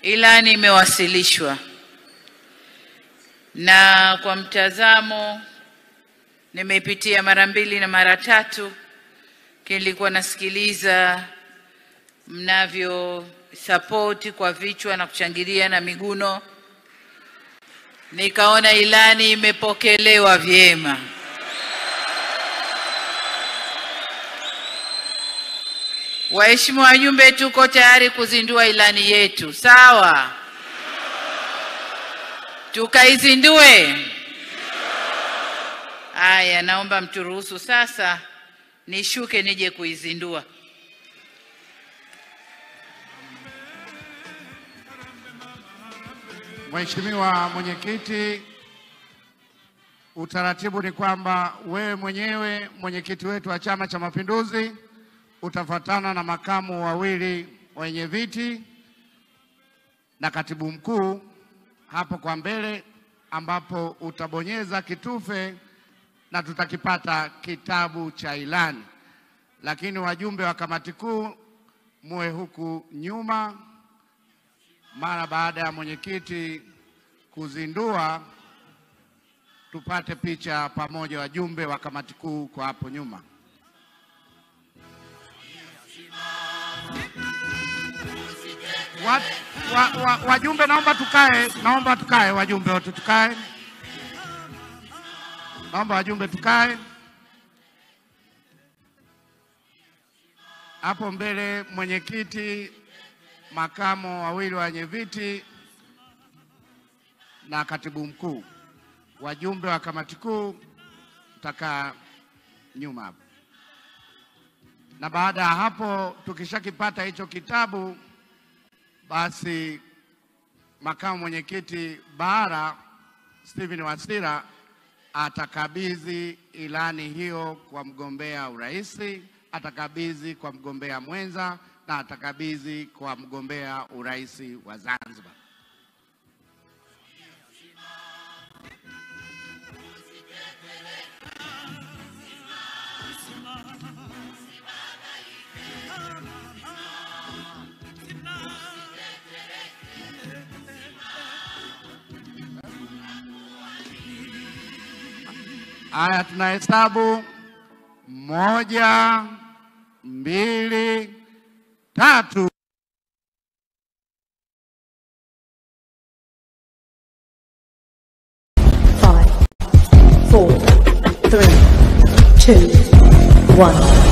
Ilani imewasilishwa na kwa mtazamo nimeipitia mara 2 na mara 3. Nilikuwa nasikiliza mnavyo support kwa vichwa na kuchangilia na miguno, nikaona ilani imepokelewa vyema. Waheshimiwa wajumbe, tuko tayari kuzindua ilani yetu, sawa? Tukaizindue. Haya, naomba mturuhusu sasa nishuke nije kuizindua. Mheshimiwa Mwenyekiti, utaratibu ni kwamba wewe mwenyewe mwenyekiti wetu wa Chama cha Mapinduzi utafuatana na makamu wawili wenye viti na katibu mkuu hapo kwa mbele, ambapo utabonyeza kitufe na tutakipata kitabu cha ilani. Lakini wajumbe wa kamati kuu muwe huku nyuma, mara baada ya mwenyekiti kuzindua tupate picha pamoja wajumbe wa kamati kuu kwa hapo nyuma. Wajumbe naomba tukae wajumbe wote tukae. Naomba wajumbe tukae. Hapo mbele mwenyekiti, makamo wawili wenye viti na katibu mkuu. Wajumbe wa kamati kuu mtakaa nyuma hapo. Na baada ya hapo tukishakipata hicho kitabu, basi makamu mwenyekiti Bara Steven Wasira atakabidhi ilani hiyo kwa mgombea urais, atakabidhi kwa mgombea mwenza na atakabidhi kwa mgombea urais wa Zanzibar. Haya, tunahesabu 1, 2, 3. Five, 4, 3, 2, 1.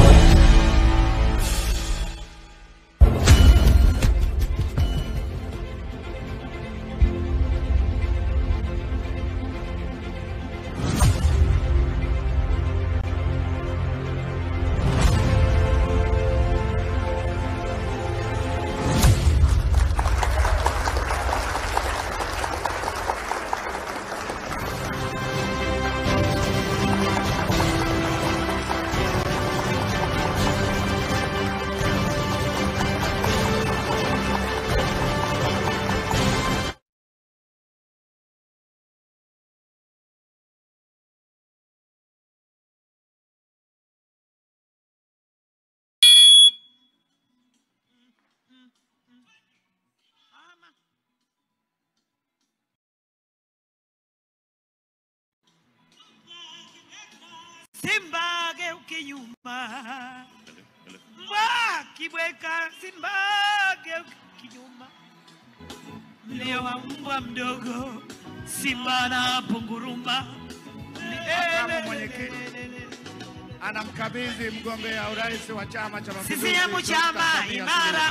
Simba geuke nyuma, mbwa kibweka, Simba geuke nyuma, mlio wa mbwa mdogo, Simba anapunguruma. Makamu mwenyekiti anamkabidhi mgombea urais wa Chama cha Mapinduzi. CCM chama imara,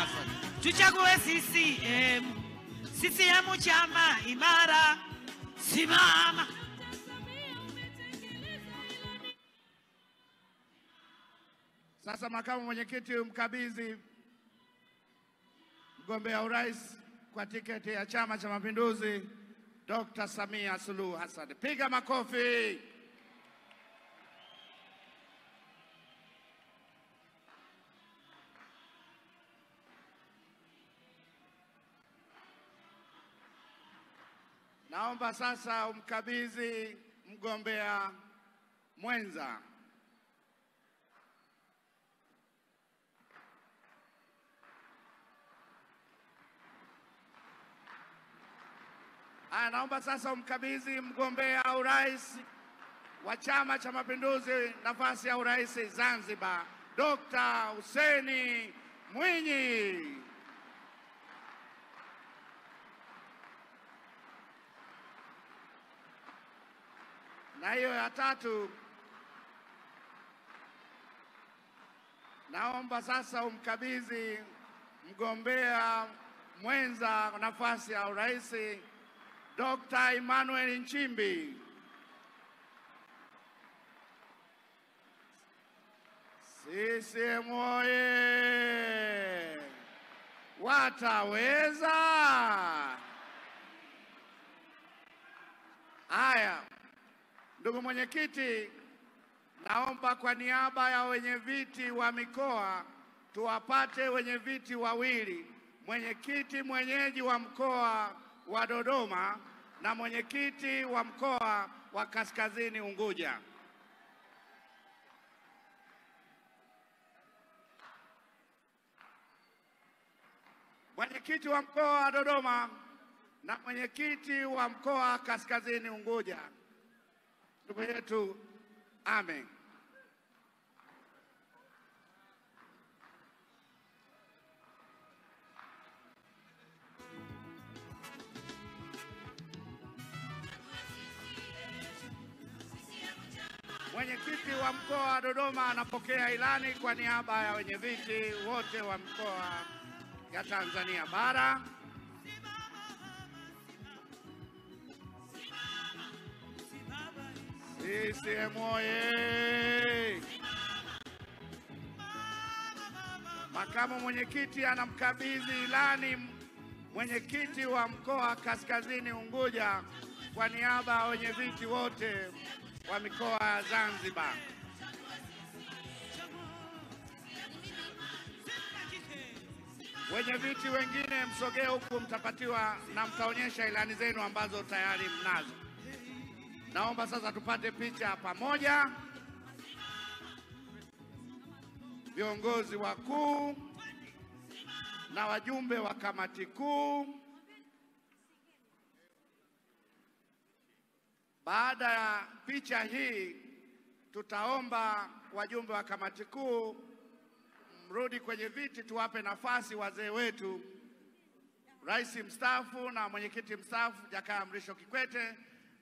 tuchague CCM. CCM chama imara, simama. Sasa makamu mwenyekiti umkabidhi mgombea urais kwa tiketi ya Chama cha Mapinduzi Dr. Samia Suluhu Hassan. Piga makofi. Naomba sasa umkabidhi mgombea mwenza. Haya, naomba sasa umkabidhi mgombea urais wa Chama cha Mapinduzi nafasi ya urais Zanzibar, Dr. Hussein Mwinyi. Na hiyo ya tatu, naomba sasa umkabidhi mgombea mwenza nafasi ya urais Dr. Emmanuel Nchimbi. CCM oye! Wataweza! Haya, ndugu mwenyekiti, naomba kwa niaba ya wenyeviti wa mikoa tuwapate wenyeviti wawili, mwenyekiti mwenyeji wa mkoa wa Dodoma na mwenyekiti wa mkoa wa Kaskazini Unguja. Mwenyekiti wa mkoa wa Dodoma na mwenyekiti wa mkoa wa Kaskazini Unguja, ndugu yetu Amen. Mwenyekiti wa mkoa wa Dodoma anapokea ilani kwa niaba ya wenyeviti wote wa mkoa ya Tanzania Bara. CCM oye! Makamu mwenyekiti anamkabidhi ilani mwenyekiti wa mkoa Kaskazini Unguja kwa niaba ya wenyeviti wote wa mikoa ya Zanzibar. Wenyeviti wengine msogee huku, mtapatiwa na mtaonyesha ilani zenu ambazo tayari mnazo. Naomba sasa tupate picha pamoja. Viongozi wakuu na wajumbe wa kamati kuu. Baada ya picha hii, tutaomba wajumbe wa kamati kuu mrudi kwenye viti, tuwape nafasi wazee wetu, Rais mstaafu na mwenyekiti mstaafu Jakaya Mrisho Kikwete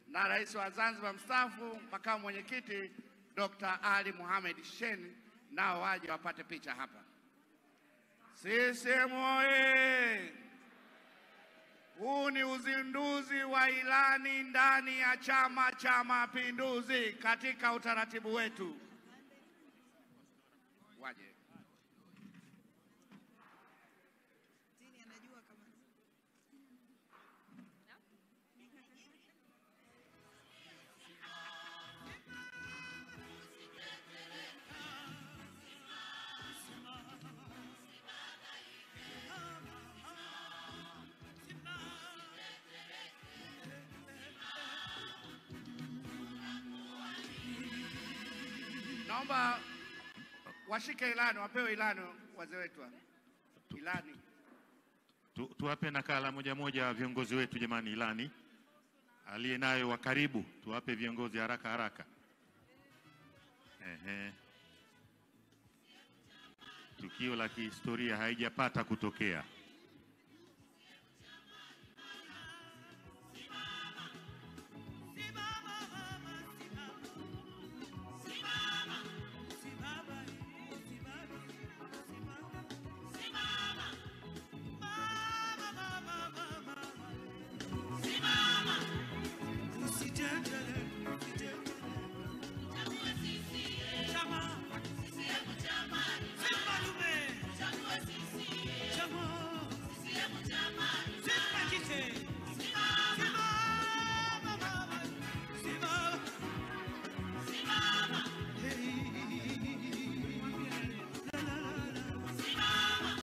na Rais wa Zanzibar mstaafu makamu mwenyekiti Dr. Ali Mohamed Shein, nao waje wapate picha hapa. CCM oye! Huu ni uzinduzi wa ilani ndani ya Chama cha Mapinduzi katika utaratibu wetu. Waje. Naomba washike ilani, wapewe ilani wazee wetu. Ilani. Tuwape nakala moja moja viongozi wetu jamani, ilani. Aliye nayo wa karibu, tuwape viongozi haraka haraka. Tukio la kihistoria haijapata kutokea.